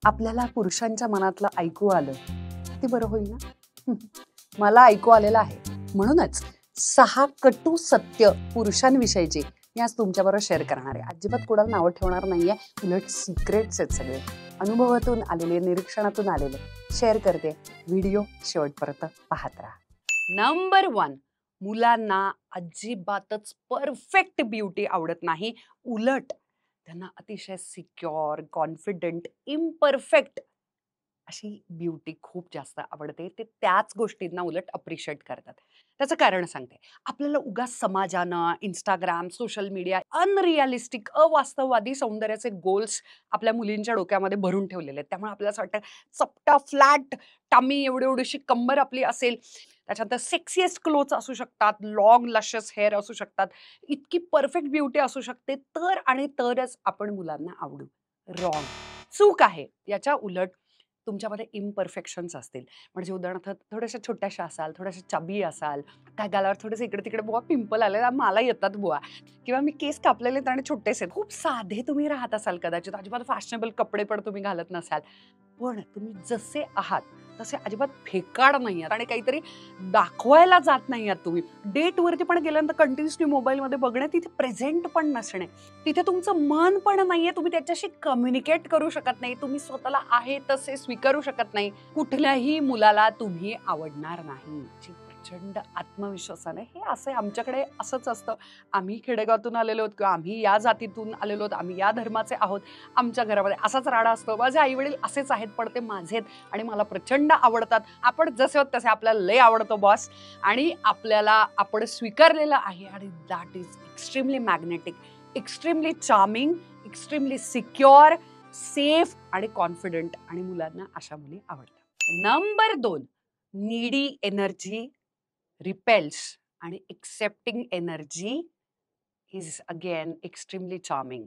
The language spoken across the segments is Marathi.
आपल्याला पुरुषांच्या मनातलं ऐकू आलं किती बरं होईल ना. मला ऐकू आलेलं आहे. म्हणूनच 6 कटू सत्य पुरुषांविषयीचे मी आज तुमच्याबरोबर शेअर करणार आहे. अजिबात कोणाला नावं ठेवणार नाहीये, उलट सिक्रेट्स आहेत सगळे, अनुभवातून आलेले, निरीक्षणातून आलेले शेअर करते. व्हिडिओ शेवटपर्यंत पाहत राहा. नंबर 1, मुलांना अजिबातच परफेक्ट ब्युटी आवडत नाही. उलट त्यांना अतिशय सिक्युअर, कॉन्फिडंट, इम्परफेक्ट अशी ब्युटी खूप जास्त आवडते. ते त्याच गोष्टींना उलट अप्रिशिएट करतात. त्याचं कारण सांगते. आपल्याला उगाच समाजानं, Instagram, सोशल मीडिया अनरिअलिस्टिक, अवास्तववादी सौंदर्याचे गोल्स आपल्या मुलींच्या डोक्यामध्ये भरून ठेवलेले आहेत. त्यामुळे आपल्याला असं वाटतं चपटा, फ्लॅट, टमी, एवढी कंबर आपली असेल. त्याच्यानंतर सेक्सिएस्ट क्लोथ्स असू शकतात, लाँग लशस हेअर असू शकतात, इतकी परफेक्ट ब्युटी असू शकते, तर आणि तरच आपण मुलांना आवडू. रॉंग. चूक आहे. याच्या उलट तुमच्यामध्ये इम्परफेक्शन्स असतील. म्हणजे उदाहरणार्थ थोड्याशा छोट्याशा असाल, थोड्याशा चबी असाल, काय गालावर थोडेसे इकडे-तिकडे बुवा पिंपल आले, मला येतात बुवा, किंवा मी केस कापलेले आहेत आणि छोटेसे आहेत. खूप साधे तुम्ही राहत असाल कदाचित, अजिबात फॅशनेबल कपडे पण तुम्ही घालत नसाल. पण तुम्ही जसे आहात तसे अजिबात फेकाड नाही आहात आणि काहीतरी दाखवायला जात नाही आहात तुम्ही. डेटवरती पण गेल्यानंतर कंटिन्युअसली मोबाईलमध्ये बघणे, तिथे प्रेझेंट पण नसणे, तिथे तुमचं मन पण नाहीये, तुम्ही त्याच्याशी कम्युनिकेट करू शकत नाही, तुम्ही स्वतःला आहे तसे स्वीकारू शकत नाही. कुठल्याही मुलाला तुम्ही आवडणार नाही. जी प्रचंड आत्मविश्वासाने हे असे आमच्याकडे असंच असतं. आम्ही खेडेगावातून आलेलो आहोत किंवा आम्ही या जातीतून आलेलो आहोत, आम्ही या धर्माचे आहोत, आमच्या घरामध्ये असाच राडा असतो, माझे आई वडील असेच आहेत, पण ते माझेत आणि मला प्रचंड आवडतात. आपण जसे आहोत तसे आपल्याला लय आवडतो बॉस, आणि आपल्याला आपण स्वीकारलेलं आहे, आणि that is extremely magnetic, extremely charming, extremely secure, safe आणि कॉन्फिडंट, आणि मुलांना अशा मुली आवडतात. नंबर 2, नीडी एनर्जी रिपेल्स आणि accepting energy is again extremely charming.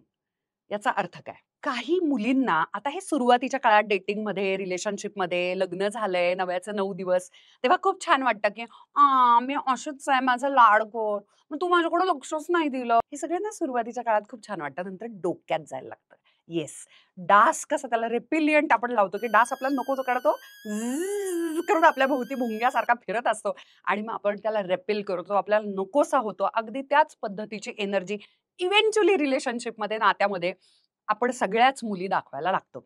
याचा अर्थ काय? काही मुलींना आता हे सुरुवातीच्या काळात डेटिंगमध्ये, रिलेशनशिपमध्ये, लग्न झालंय, नव्याचे 9 दिवस, तेव्हा खूप छान वाटतं की मी अशीच आहे, माझं लाड कर, मग तू माझ्याकडे लक्षच नाही दिलं. हे सगळं ना सुरुवातीच्या काळात खूप छान वाटतं, नंतर डोक्यात जायला लागतं. येस, डास कसा त्याला रेपिलियंट आपण लावतो की डास आपल्याला नको तो काढतो, झ्झ करून आपल्या भोवती भुंग्यासारखा फिरत असतो आणि मग आपण त्याला रेपेल करतो, आपल्याला नकोसा होतो. अगदी त्याच पद्धतीची एनर्जी इव्हेंच्युअली रिलेशनशिपमध्ये, नात्यामध्ये आपण सगळ्याच मुली दाखवायला लागतो.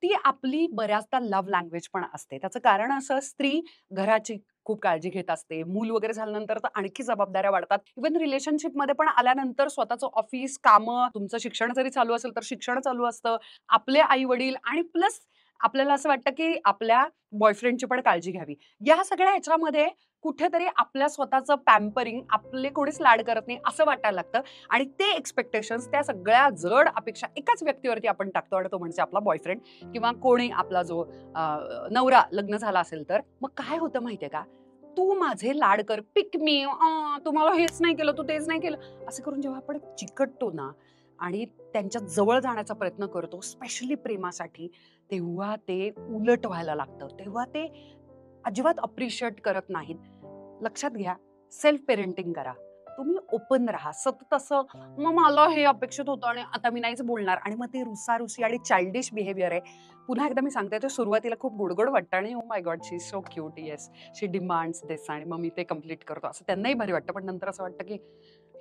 ती आपली बऱ्याचदा लव्ह लँग्वेज पण असते. त्याचं कारण असं, स्त्री घराची खूप काळजी घेत असते. मूल वगैरे झाल्यानंतर तर आणखी जबाबदाऱ्या वाढतात. इव्हन रिलेशनशिपमध्ये पण आल्यानंतर स्वतःचं ऑफिस, कामं, तुमचं शिक्षण जरी चालू असेल तर शिक्षण चालू असतं. आपले आई-वडील आणि प्लस आपल्याला असं वाटतं की आपल्या बॉयफ्रेंडची पण काळजी घ्यावी. या सगळ्या ह्याच्यामध्ये कुठेतरी आपल्या स्वतःचं पॅम्परिंग, आपले कोणीच लाड करत नाही असं वाटायला लागतं. आणि ते एक्स्पेक्टेशन्स, त्या सगळ्या जड अपेक्षा एकाच व्यक्तीवरती आपण टाकतो, आणि तो म्हणजे आपला बॉयफ्रेंड किंवा कोणी आपला जो नवरा लग्न झाला असेल तर. मग काय होतं माहितीये का? तू माझे लाड कर, पिक मी, तू मला हेच नाही केलं, तू तेच नाही केलं, असं करून जेव्हा आपण चिकटतो ना आणि त्यांच्या जवळ जाण्याचा प्रयत्न करतो, स्पेशली प्रेमासाठी, तेव्हा ते उलट व्हायला लागतं. तेव्हा ते अजिबात अप्रिशिएट करत नाहीत. लक्षात घ्या, सेल्फ पेरेंटिंग करा. तुम्ही ओपन राहा. सतत असं मग मला हे अपेक्षित होतं आणि आता मी नाहीच बोलणार, आणि मग ते रुसारुसी आणि चाइल्डिश बिहेवियर आहे. पुन्हा एकदा मी सांगते, ते सुरुवातीला खूप गोड-गोड वाटतं आणि oh my god, she is so cute, yes, she demands this, आणि मग मी ते कंप्लीट करतो, असं त्यांनाही भारी वाटतं. पण नंतर असं वाटतं की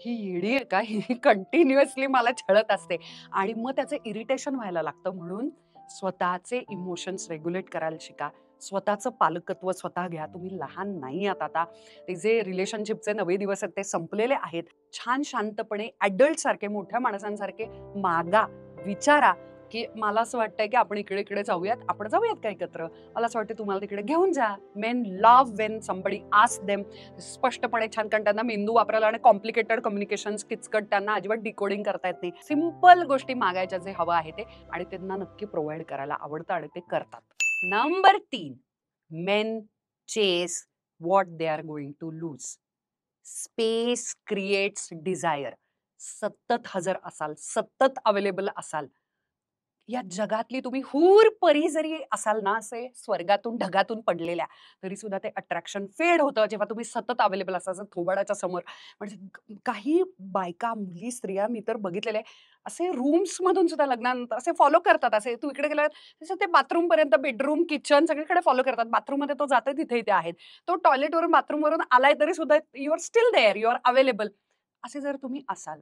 ही येडी आहे का? ही कंटिन्युअसली मला छळत असते, आणि मग त्याचं इरिटेशन व्हायला लागतं. म्हणून स्वतःचे इमोशन्स रेग्युलेट करायला शिका. स्वतःचं पालकत्व स्वतः घ्या. तुम्ही लहान नाही आहात आता. ते जे रिलेशनशिपचे 9 दिवस आहेत ते संपलेले आहेत. छान शांतपणे ॲडल्ट सारखे, मोठ्या माणसांसारखे मागा, विचारा की मला असं वाटतंय की आपण इकडे-इकडे जाऊयात. आपण जाऊयात का एकत्र? मला असं वाटतं तुम्हाला तिकडे घेऊन जा. Main love when somebody asks them. स्पष्टपणे छान, कारण त्यांना मेंदू वापरायला आणि कॉम्प्लिकेटेड कम्युनिकेशन्स किचकट त्यांना अजिबात डिकोडिंग करता येत नाही. सिंपल गोष्टी मागायच्या, जे हवं आहे ते, आणि त्यांना नक्की प्रोव्हाईड करायला आवडतं आणि ते करतात. Number 3, men chase what they are going to lose. Space creates desire. सतत हजर असाल, सतत अवेलेबल असाल, या जगातली तुम्ही हूर परी जरी असाल ना, असे स्वर्गातून ढगातून पडलेल्या, तरी सुद्धा ते अट्रॅक्शन फेड होतं जेव्हा तुम्ही सतत अवेलेबल असाल थोबाडाच्या समोर. म्हणजे काही बायका, मुली, स्त्रिया मी तर बघितलेले असे रूम्स मधून सुद्धा लग्नानंतर असे फॉलो करतात. असे तू इकडे गेला तसं ते बाथरूम पर्यंत, बेडरूम, किचन सगळीकडे फॉलो करतात. बाथरूममध्ये तो जातोय तिथे ते आहेत. तो टॉयलेटवरून, बाथरूमवरून आलाय तरी सुद्धा you are still there, you are available. असे जर तुम्ही असाल,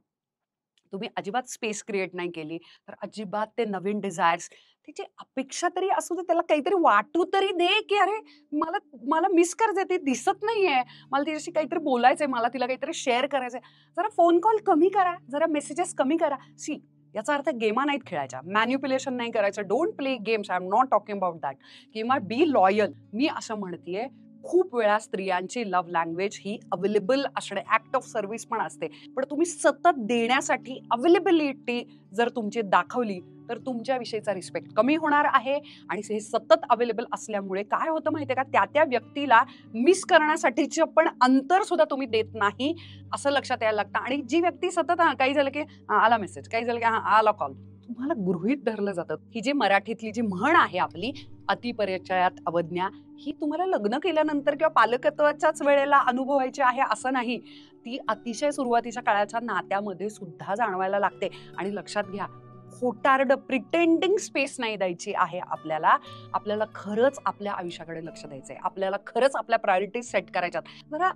तुम्ही अजिबात स्पेस क्रिएट नाही केली, तर अजिबात ते नवीन डिझायर्स, त्याची अपेक्षा तरी असू दे, त्याला काहीतरी वाटू तरी दे, की अरे मला मला मिस करते, ती दिसत नाहीये, मला तिच्याशी काहीतरी बोलायचंय, मला तिला काहीतरी शेअर करायचंय. जरा फोन कॉल कमी करा, जरा मेसेजेस कमी करा. सी, याचा अर्थ गेमा नाहीत खेळायच्या, मॅन्युप्युलेशन नाही करायचं. Don't play games, I am not talking about that. किंवा बी लॉयल. मी असं म्हणतेय, खूप वेळा स्त्रियांची लव्ह लँग्वेज ही अवेलेबल असणे, ऍक्ट ऑफ सर्व्हिस पण असते. पण तुम्ही सतत देण्यासाठी अवेलेबिलिटी जर तुमची दाखवली, तर तुमच्याविषयीचा रिस्पेक्ट कमी होणार आहे. आणि हे सतत अवेलेबल असल्यामुळे काय होतं माहितीये का, त्या त्या व्यक्तीला मिस करण्यासाठीचं पण अंतर सुद्धा तुम्ही देत नाही, असं लक्षात यायला लागतं. आणि जी व्यक्ती सतत काही झालं की आला मेसेज, काही झालं की आला कॉल, तुम्हाला गृहीत धरलं जातं. ही जी मराठीतली जी म्हण आहे आपली, अतिपरिचयात अवज्ञा, ही तुम्हाला लग्न केल्यानंतर किंवा पालकत्वाच्याच वेळेला अनुभवायची आहे असं नाही. ती अतिशय सुरुवातीच्या काळाच्या नात्यामध्ये सुद्धा जाणवायला लागते. आणि लक्षात घ्या, खोटारड प्रिटेंडिंग स्पेस नाही द्यायची आहे आपल्याला. आपल्याला खरंच आपल्या आयुष्याकडे लक्ष द्यायचंय. आपल्याला खरंच आपल्या प्रायोरिटीज सेट करायच्यात. जरा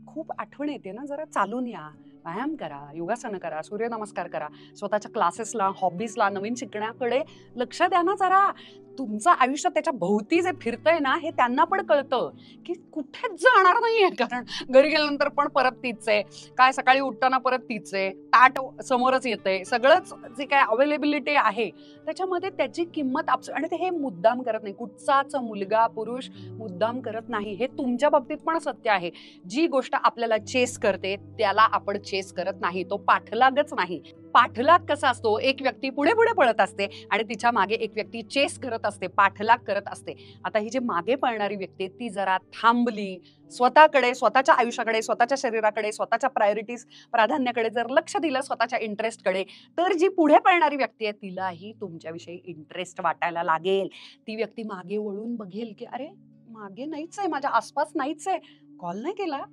खूप आठवण येते ना, जरा चालून या, व्यायाम करा, योगासनं करा, सूर्यनमस्कार करा, स्वतःच्या क्लासेसला, हॉबीजला, नवीन शिकण्याकडे लक्ष द्या ना जरा. तुमचं आयुष्य त्याच्या भोवती जे फिरतंय ना, हे त्यांना पण कळतं की कुठेच जाणार नाहीये. कारण घरी गेल्यानंतर पण परत तीच आहे, काय सकाळी उठताना परत तीच आहे, ताट समोरच येतंय, सगळंच जे काय अवेलेबिलिटी आहे त्याच्यामध्ये त्याची किंमत आणि ते हे मुद्दाम करत नाही. कुठचाच मुलगा, पुरुष मुद्दाम करत नाही. हे तुमच्या बाबतीत पण सत्य आहे. जी गोष्ट आपल्याला चेस करते त्याला आपण चेस करत नाही, तो पाठलागच नाही. पाठलाग कसा असतो, एक व्यक्ती पुढे पुढे पळत असते आणि तिच्या मागे एक व्यक्ती चेस करत असते, पाठलाग करत असते. आता ही जी मागे पळणारी व्यक्ती ती जरा थांबली, स्वतःकडे, स्वतःच्या आयुष्याकडे, स्वतःच्या शरीराकडे, स्वतःच्या प्रायोरिटीज, प्राधान्याकडे जर लक्ष दिलं, स्वतःच्या इंटरेस्टकडे, तर जी पुढे पळणारी व्यक्ती आहे तिलाही तुमच्याविषयी इंटरेस्ट वाटायला लागेल. ती व्यक्ती मागे वळून बघेल की अरे मागे नाहीच आहे, माझ्या आसपास नाहीच आहे, कॉल नाही केला,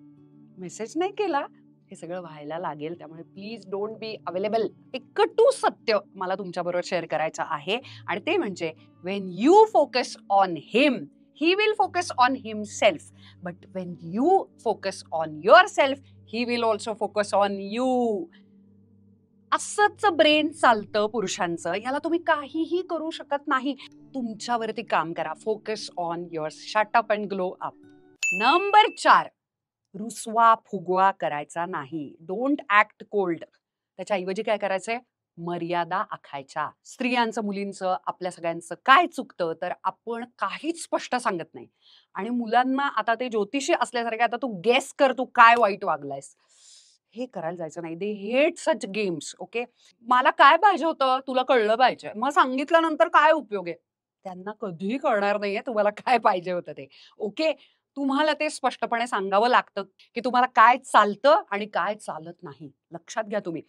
मेसेज नाही केला, हे सगळं व्हायला लागेल. त्यामुळे प्लीज डोंट बी अवेलेबल. एक कटू सत्य मला तुमच्याबरोबर शेअर करायचं आहे, आणि ते म्हणजे Wien you focus on him, he will focus on himself. But Wien you focus on your self, he will also focus on you. असंच ब्रेन चालतं पुरुषांचं. याला तुम्ही काहीही करू शकत नाही. तुमच्यावरती काम करा. Focus on your, shut up and glow up. Number 4, रुसवा फुगवा करायचा नाही. Don't act cold. त्याच्या ऐवजी काय करायचंय, मर्यादा आखायच्या. स्त्रियांचं, मुलींचं, आपल्या सगळ्यांचं काय चुकतं, तर आपण काहीच स्पष्ट सांगत नाही. आणि मुलांना आता ते ज्योतिषी असल्यासारखे, आता तू गेस कर तू काय वाईट वागलायस, हे करायला जायचं नाही. They hate such games. Okay, मला काय पाहिजे होतं तुला कळलं पाहिजे, मग सांगितल्यानंतर काय उपयोग आहे. त्यांना कधीही कळणार नाहीये तुम्हाला काय पाहिजे होतं ते. ओके, तुम्हाला ते स्पष्टपणे सांगावं लागतं की तुम्हाला काय चालतं आणि काय चालत नाही. लक्षात घ्या, तुम्ही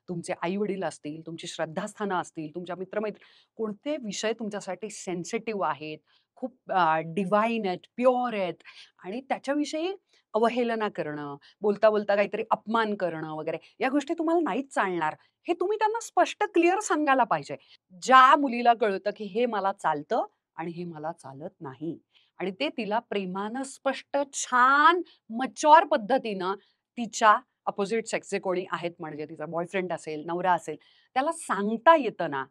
तुमचे आई वडील असतील, तुमची श्रद्धास्थानं असतील, तुमच्या मित्रमैत्री, कोणते विषय तुमच्यासाठी सेन्सिटिव्ह आहेत, खूप डिवाईन आहेत, प्युअर आहेत, आणि त्याच्याविषयी अवहेलना करणं, बोलता बोलता काहीतरी अपमान करणं वगैरे, या गोष्टी तुम्हाला नाहीच चालणार. हे तुम्ही त्यांना स्पष्ट क्लिअर सांगायला पाहिजे. ज्या मुलीला कळतं की हे मला चालतं आणि हे मला चालत नाही, आणि ते तिला प्रेमानं, स्पष्ट, छान, मच्युअर पद्धतीनं तिच्या अपोजिट सेक्सचे कोणी आहेत, म्हणजे तिचा बॉयफ्रेंड असेल, नवरा असेल, त्याला सांगता येतं ना,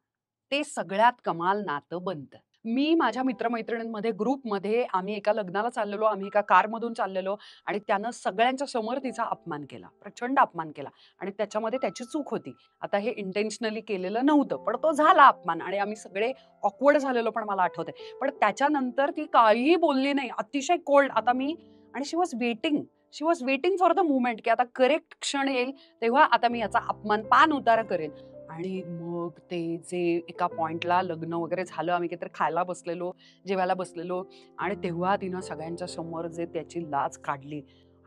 ते सगळ्यात कमाल नातं बनतं. मी माझ्या मित्रमैत्रिणींमध्ये, ग्रुपमध्ये, आम्ही एका लग्नाला चाललेलो, आम्ही एका कारमधून चाललेलो, आणि त्यानं सगळ्यांच्या समोर तिचा अपमान केला, प्रचंड अपमान केला, आणि त्याच्यामध्ये त्याची चूक होती. आता हे इंटेन्शनली केलेलं नव्हतं, पण तो झाला अपमान, आणि आम्ही सगळे ऑकवर्ड झालेलो पण मला आठवतंय. पण त्याच्यानंतर ती काहीही बोलली नाही, अतिशय कोल्ड. आता मी, आणि she was waiting for the moment, की आता करेक्ट क्षण येईल तेव्हा आता मी याचा अपमान, पान उतारा करेन. आणि मग ते जे एका पॉइंटला लग्न वगैरे झालं, आम्ही काहीतरी खायला बसलेलो, जेवायला बसलेलो, आणि तेव्हा तिनं सगळ्यांच्या समोर जे त्याची लाज काढली,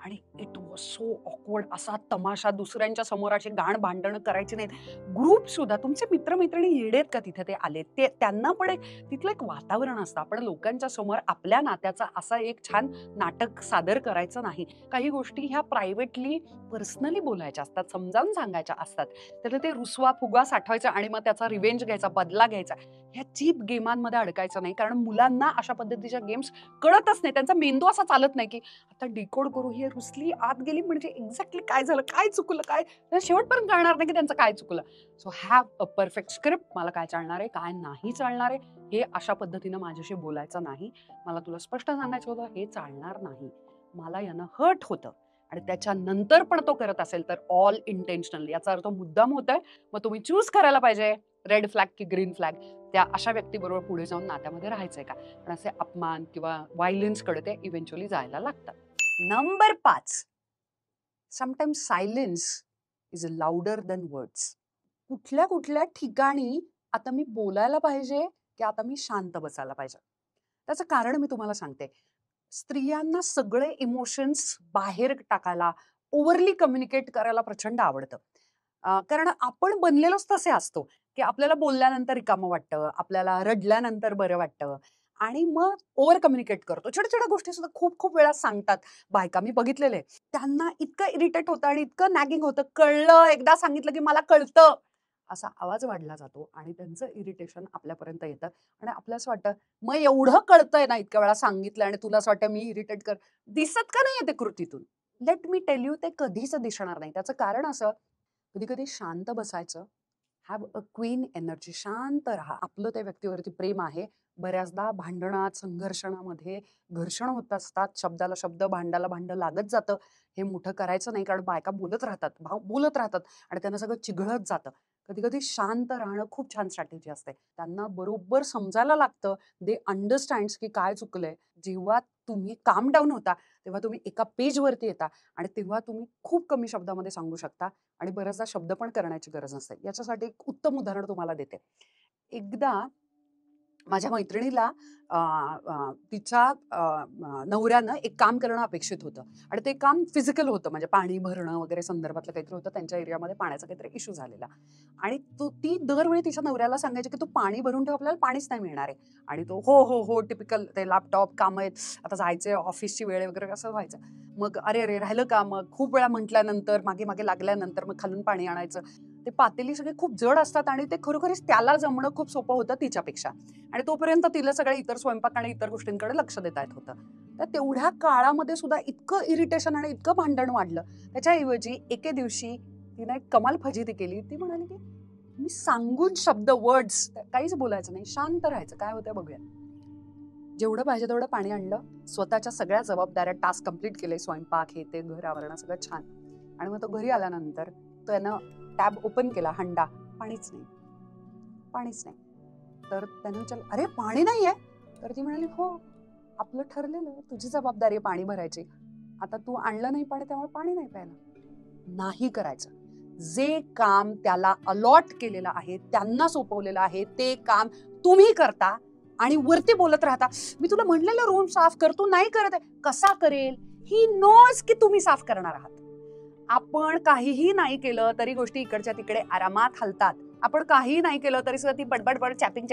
आणि इट वॉज सो ऑकवर्ड. असा तमाशा, दुसऱ्यांच्या समोर अशी घाण भांडणं करायची नाहीत. ग्रुप सुद्धा तुमचे मित्रमैत्रिणी येडेत का तिथे ते आले, ते त्यांना पण तिथलं एक वातावरण असतं. आपण लोकांच्या समोर आपल्या नात्याचा असा एक छान नाटक सादर करायचं नाही. काही गोष्टी ह्या प्रायव्हेटली पर्सनली बोलायच्या असतात, समजावून सांगायच्या असतात. तर ते रुसवा फुगा साठवायचा आणि मग त्याचा रिव्हेंज घ्यायचा, बदला घ्यायचा. ह्या चीप गेमांमध्ये अडकायचं नाही, कारण मुलांना अशा पद्धतीच्या गेम्स कळतच नाही. त्यांचा मेंदू असा चालत नाही की आता डिकोड करू, ही रुसली आत गेली म्हणजे एक्झॅक्टली काय झालं, काय चुकलं, काय शेवटपर्यंत कळणार नाही की त्यांचं काय चुकलं. So have a perfect script. मला काय चालणार आहे, काय नाही चालणार आहे, हे अशा पद्धतीनं माझ्याशी बोलायचं नाही. मला तुला स्पष्ट सांगायचं होतं, हे चालणार नाही, मला यानं हर्ट होतं. आणि त्याच्यानंतर पण तो करत असेल तर ऑल इंटेन्शनल, याचा अर्थ मुद्दाम होतोय. मग तुम्ही चूज करायला पाहिजे, रेड फ्लॅग की ग्रीन फ्लॅग. त्या अशा व्यक्तीबरोबर पुढे जाऊन नात्यामध्ये राहायचंय का? पण असे अपमान किंवा व्हायलन्सकडे ते इव्हेंच्युअली जायला लागतात. Number 5, sometimes silence is louder than words. कुठल्या कुठल्या ठिकाणी आता मी बोलायला पाहिजे की आता मी शांत बसायला पाहिजे? त्याचं कारण मी तुम्हाला सांगते. स्त्रियांना सगळे इमोशन्स बाहेर टाकायला, ओव्हरली कम्युनिकेट करायला प्रचंड आवडतं. कारण आपण बनलेलोच तसे असतो की आपल्याला बोलल्यानंतर रिकामं वाटतं, आपल्याला रडल्यानंतर बरं वाटतं आणि मग ओव्हर कम्युनिकेट करतो. छोट्या छोट्या गोष्टी सुद्धा खूप खूप वेळा सांगतात बायका, मी बघितलेले. त्यांना इतकं इरिटेट होतं आणि इतकं नॅगिंग होतं, कळलं, एकदा सांगितलं की मला कळतं, असा आवाज वाढला जातो आणि त्यांचं इरिटेशन आपल्यापर्यंत येतं. आणि आपल्याला असं वाटतं, मग एवढं कळतंय ना, इतक्या वेळा सांगितलं आणि तुला असं वाटतं मी इरिटेट कर, दिसत का नाहीये ते कृतीतून? लेट मी टेल यू, ते कधीच दिसणार नाही. त्याचं कारण असं, कधी कधी शांत बसायचं. Have a queen energy. शांत राहा. आपलं त्या व्यक्तीवरती प्रेम आहे. बऱ्याचदा भांडणात, संघर्षणामध्ये घर्षण होत असतात. शब्दाला शब्द, भांडाला भांड लागत जातं. हे मोठं करायचं नाही, कारण बायका बोलत राहतात, भाव बोलत राहतात आणि त्यांना सगळं चिघळत जातं. कधी कधी शांत राहणं खूप छान स्ट्रॅटेजी असते. त्यांना बरोबर समजायला लागतं, दे अंडरस्टँड्स की काय चुकलंय. जेव्हा तुम्ही काम डाऊन होता, तेव्हा तुम्ही एका पेजवरती येता आणि तेव्हा तुम्ही खूप कमी शब्दामध्ये सांगू शकता आणि बऱ्याचदा शब्द पण करण्याची गरज नसते. याच्यासाठी एक उत्तम उदाहरण तुम्हाला देते. एकदा माझ्या मैत्रिणीला अ, अ, तिच्या नवऱ्यानं एक काम करणं अपेक्षित होतं आणि ते काम फिजिकल होतं, म्हणजे पाणी भरणं वगैरे संदर्भातलं काहीतरी होतं. त्यांच्या एरियामध्ये पाण्याचा काहीतरी इश्यू झालेला आणि ती दरवेळी तिच्या नवऱ्याला सांगायची की तू पाणी भरून ठेव, आपल्याला पाणीच नाही मिळणार आहे. आणि तो हो हो हो, टिपिकल, ते लॅपटॉप काम आहेत, आता जायचंय, ऑफिसची वेळ वगैरे असं व्हायचं. मग अरे अरे राहिलं का, मग खूप वेळा म्हटल्यानंतर, मागे मागे लागल्यानंतर मग खालून पाणी आणायचं. ते पातेली सगळे खूप जड असतात आणि ते खरोखरीच त्याला जमणं खूप सोपं होतं तिच्यापेक्षा. आणि तोपर्यंत तिला सगळ्या इतर स्वयंपाक आणि इतर गोष्टींकडे लक्ष देता येत होतं. तर तेवढ्या काळामध्ये सुद्धा इतकं इरिटेशन आणि इतकं भांडण वाढलं. त्याच्याऐवजी एके दिवशी तिने एक कमाल फजिती केली. ती म्हणाली की मी सांगून शब्द, वर्ड्स काहीच बोलायचं नाही, शांत राहायचं, काय होतं बघूया. जेवढं पाहिजे तेवढं पाणी आणलं, स्वतःच्या सगळ्या जबाबदाऱ्या, टास्क कंप्लीट केले, स्वयंपाक हे ते, घर आवरणं सगळं छान. आणि मग तो घरी आल्यानंतर त्यानं टॅब ओपन केला, हंडा, पाणीच नाही, पाणीच नाही. तर त्याने विचारलं, अरे पाणी नाहीये? तर ती म्हणाली, हो, आपलं ठरलेलं, तुझी जबाबदारी आहे पाणी भरायची, आता तू आणलं नाही पाणी, त्यामुळे पाणी नाही प्यायला. नाही करायचं. जे काम त्याला अलॉट केलेलं आहे, त्यांना सोपवलेलं आहे, ते काम तुम्ही करता आणि वरती बोलत राहता, मी तुला म्हणलेलं रूम साफ कर, तू नाही करत आहे. कसा करेल? ही नोज की तुम्ही साफ करणार आहात. आपण काहीही नाही केलं तरी गोष्टी इकडच्या तिकडे आरामात हलतात. आपण काहीही नाही केलं तरी सुद्धा ती बडबड चॅपिंग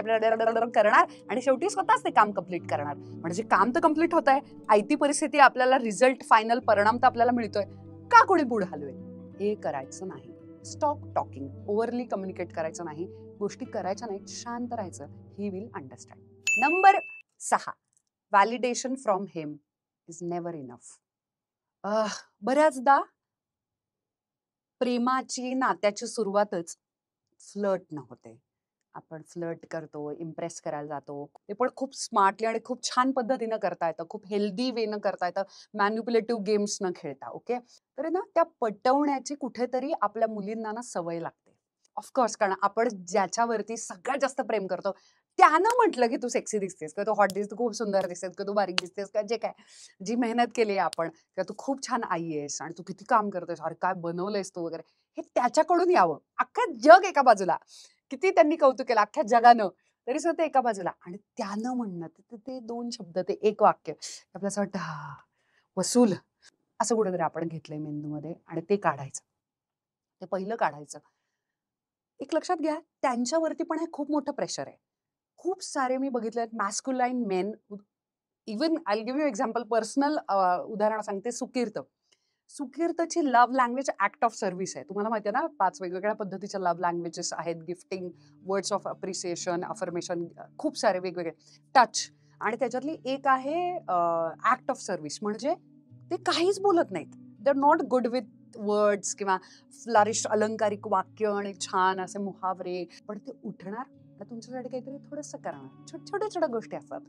करणार आणि शेवटी स्वतःच ते काम कंप्लीट करणार. म्हणजे काम तर कंप्लीट होत आहे, आयती परिस्थिती, आपल्याला रिझल्ट, फायनल परिणाम तर आपल्याला मिळतोय. का कोणी पुढे हलवेल? हे करायचं नाही. Stop talking. ओव्हरली कम्युनिकेट करायचं नाही. गोष्टी करायच्या नाहीत, शांत राहायचं. He will understand. Number 6, validation from him is never enough. बऱ्याचदा प्रेमाची, नात्याची सुरुवातच फ्लर्टनं होते. आपण फ्लर्ट करतो, इम्प्रेस करायला जातो. ते पण खूप स्मार्टली आणि खूप छान पद्धतीनं करता येतं. खूप हेल्दी वेनं करता येतं. मॅनिप्युलेटिव्ह गेम्स न खेळता. ओके. तर ना त्या पटवण्याची कुठेतरी आपल्या मुलींना ना सवय लागते. ऑफकोर्स, कारण आपण ज्याच्यावरती सगळ्यात जास्त प्रेम करतो, त्यानं म्हटलं की तू सेक्सी दिसतेस, किंवा तू हॉट दिसतेस, तू खूप सुंदर दिसतेस, किंवा तू बारीक दिसतेस, किंवा जे काय, जी मेहनत केली आहे आपण, किंवा तू खूप छान आई आहेस आणि तू किती काम करतेस, अरे काय बनवलंयस तू वगैरे, हे त्याच्याकडून यावं. अख्खं जग एका बाजूला, किती त्यांनी कौतुक केलं अख्ख्या जगानं, तरी सुद्धा ते एका बाजूला, आणि त्यानं म्हणणं, ते 2 शब्द, ते एक वाक्य, आपल्याला असं वाटतं, वसूल. असं कुठेतरी आपण घेतलंय मेंदूमध्ये आणि ते काढायचं. ते पहिलं काढायचं. एक लक्षात घ्या, त्यांच्यावरती पण हे खूप मोठं प्रेशर आहे. खूप सारे मी बघितले आहेत masculine men, even I will give you example, personal उदाहरण सांगते. सुकीर्त. सुकीर्तची love language act of service आहे. तुम्हाला माहिती आहे ना, 5 वेगवेगळ्या पद्धतीच्या लव्ह लँग्वेजेस आहेत. Gifting, words of appreciation, affirmation, खूप सारे वेगवेगळे. टच, आणि त्याच्यातली एक आहे ॲक्ट ऑफ सर्व्हिस. म्हणजे ते काहीच बोलत नाहीत. They are not good with words किंवा फ्लरिश अलंकारिक वाक्य आणि छान असे मुहावरे, पण ते उठणार तर तुमच्यासाठी काहीतरी थोडंसं करणार. छोट्या छोट्या गोष्टी असतात.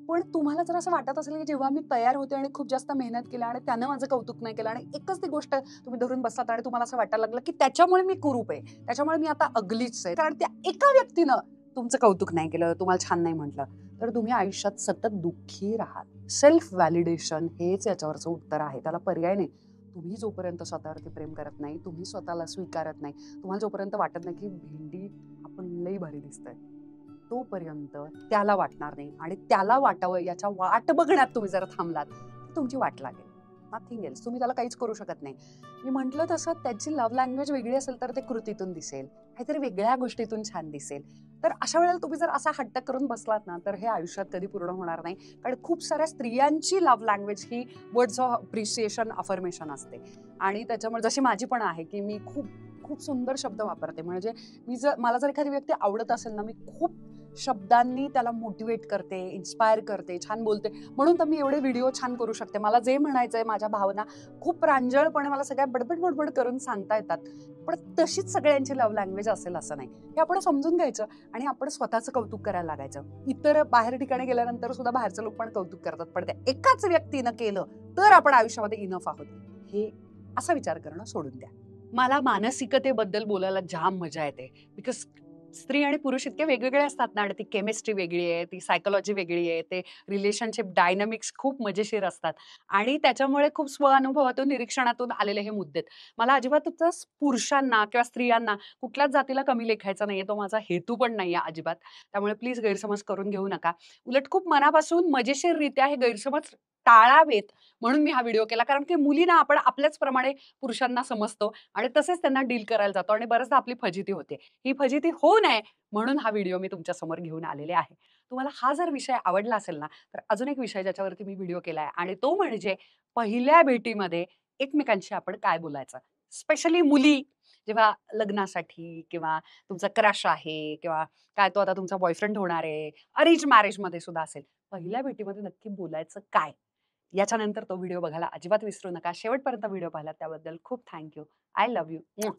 पण तुम्हाला जर असं वाटत असेल की जेव्हा मी तयार होते आणि खूप जास्त मेहनत केली आणि त्यानं माझं कौतुक नाही केलं आणि एकच ती गोष्ट तुम्ही धरून बसलात आणि तुम्हाला असं वाटायला लागलं की त्याच्यामुळे मी कुरूप आहे, त्याच्यामुळे मी आता अगलीच आहे, कारण त्या एका व्यक्तीनं तुमचं कौतुक नाही केलं, तुम्हाला छान नाही म्हटलं, तर तुम्ही आयुष्यात सतत दुःखी राहाल. सेल्फ व्हॅलिडेशन हेच याच्यावरचं उत्तर आहे. त्याला पर्याय नाही. तुम्ही जोपर्यंत स्वतःवरती प्रेम करत नाही, तुम्ही स्वतःला स्वीकारत नाही, तुम्हाला जोपर्यंत वाटत नाही की भेंडी आपण लई भारी दिसतंय, तोपर्यंत त्याला वाटणार नाही. आणि त्याला वाटावं याच्या वाट बघण्यात तुम्ही जर थांबलात तर तुमची वाट लागेल. Nothing else. तुम्ही त्याला काहीच करू शकत नाही. मी म्हटलं तसं त्याची लव्ह लँग्वेज वेगळी असेल तर ते कृतीतून दिसेल, काहीतरी वेगळ्या गोष्टीतून छान दिसेल. तर अशा वेळेला तुम्ही जर असा हट्ट करून बसलात ना, तर हे आयुष्यात कधी पूर्ण होणार नाही. कारण खूप साऱ्या स्त्रियांची love language he words of appreciation, affirmation असते. आणि त्याच्यामुळे जशी माझी पण आहे की मी खूप खूप सुंदर शब्द वापरते. म्हणजे मला जर एखादी व्यक्ती आवडत असेल ना, मी खूप शब्दांनी त्याला मोटिवेट करते, इन्स्पायर करते, छान बोलते. म्हणून तर मी एवढे व्हिडिओ छान करू शकते. मला जे म्हणायचंय, माझ्या भावना खूप प्रांजळपणे मला सगळ्या बडबड बडबड करून सांगता येतात. पण तशीच सगळ्यांची लव्ह लँग्वेज असेल असं नाही. हे आपण समजून घ्यायचं आणि आपण स्वतःचं कौतुक करायला लागायचं. इतर बाहेर ठिकाणी गेल्यानंतर सुद्धा बाहेरचे लोक पण कौतुक करतात, पण त्या एकाच व्यक्तीनं केलं तर आपण आयुष्यामध्ये इनफ आहोत, हे असा विचार करणं सोडून द्या. मला मानसिकतेबद्दल बोलायला जाम मजा येते. बिकॉज स्त्री आणि पुरुष इतके वेगवेगळे असतात ना, आणि ती केमिस्ट्री वेगळी आहे, ती सायकोलॉजी वेगळी आहे, ते रिलेशनशिप डायनामिक्स खूप मजेशीर असतात. आणि त्याच्यामुळे खूप स्वअनुभवातून, निरीक्षणातून आलेले हे मुद्दे आहेत. मला अजिबातच पुरुषांना किंवा स्त्रियांना कुठल्याच जातीला कमी लेखायचा नाहीये. तो माझा हेतू पण नाहीये अजिबात. त्यामुळे प्लीज गैरसमज करून घेऊ नका. उलट खूप मनापासून मजेशीररित्या हे गैरसमज टाळावेत म्हणून मी हा व्हिडिओ केला. कारण की मुलींना आपण आपल्याच प्रमाणे पुरुषांना समजतो आणि तसेच त्यांना डील करायला जातो आणि बऱ्याचदा आपली फजिती होते. ही फजिती होऊ नये म्हणून हा व्हिडिओ मी तुमच्या समोर घेऊन आलेले आहे. तुम्हाला हा जर विषय आवडला असेल ना, तर अजून एक विषय ज्याच्यावरती मी व्हिडिओ केलाय आणि तो म्हणजे पहिल्या भेटीमध्ये एकमेकांशी आपण काय बोलायचं. स्पेशली मुली जेव्हा लग्नासाठी किंवा तुमचा क्रश आहे किंवा काय तो आता तुमचा बॉयफ्रेंड होणार आहे, अरेंज मॅरेजमध्ये सुद्धा असेल, पहिल्या भेटीमध्ये नक्की बोलायचं काय? याच्यानंतर तो व्हिडिओ बघायला अजिबात विसरू नका. शेवटपर्यंत व्हिडिओ पाहिला त्याबद्दल खूप thank you. I love you.